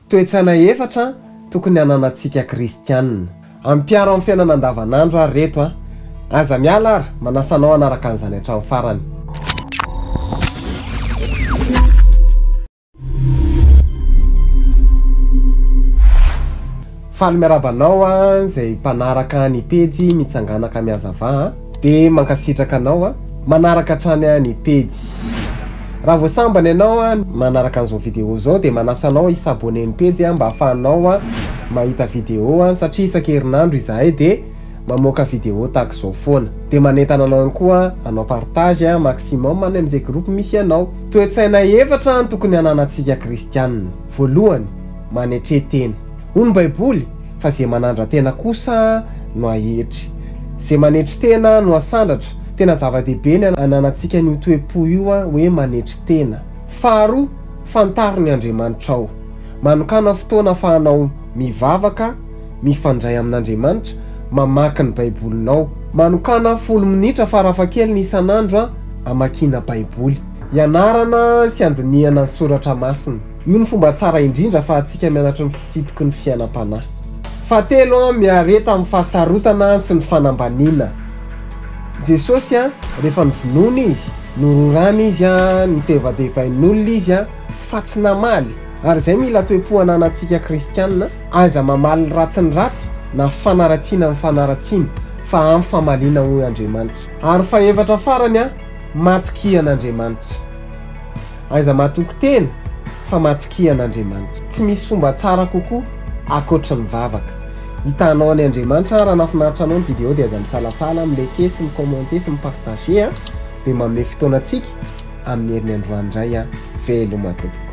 Toetsana efatra tokony hananantsika kristianina. Ampiaro amin'ny fiainana andavanandro ary reto aza miala ary manasanao anaraka an'izany hatramin'ny farany. Faly miarabanao izay mpanaraka ny pejy mitsanganaka miazava dia mankasitraka anao manaraka hatrany ny pejy. Raha voasambana ianao manaraka an'izao vidéo zao dia manasanao isabone ny pejy mba ahafahanao mahita vidéo satria isan-kerinandro izahay dia mamoaka vidéo tahaka izao foana. Dia manentana anao ihany koa anao partage maximum any amin'izay groupe misy anao. Toetsaina efatra tokony hananantsika kristianina. Voalohany, manetretena. Hoy ny Baiboly fa izay manandra tena kosa no ahetry. Izay manetry tena no asandatra. Tena zava-dehibe ny hananantsika io toe-po io hoe manetry tena. Faharoa, fantaro ny Andriamanitra ao. Manokana fotoana ahafahanao mivavaka, mifandray amin'Andriamanitra, mamaky ny Baibolinao. Manokana 10 minitra farafakely ny isan'andro amakiana Baiboly. Ianarana sy andinihana ny soratra masina. Io ny fomba tsara indrindra fa atsika mianatra ny fitsipiky ny fiainam-panahy. Fahatelo, miareta amin'ny fahasarotana sy ny fanambaniana. Jesosy rehefa nivonona izy, nororana izy, nitevadevain'olona izy fa tsy namaly. Ary izay mila toe-po hananantsika kristianina, aza mamaly ratsiny ratsy na fanaratsiana amin'ny fanaratsiana fa amin'ny famaliana hoy Andriamanitra. Ary fahaefatra farany matokian'Andriamanitra. Aiza matoky tena fa matokian'Andriamanitra. Tsy misy fomba tsara kokoa akoatra mivavaka. Hitanao ny Andriamanitra raha nafinaritra anao ny vidéo dia aza misalasala, mileke sy micommente sy mipartage dia manome fotoana antsika amin'ny herinandro andray veloma tompoko.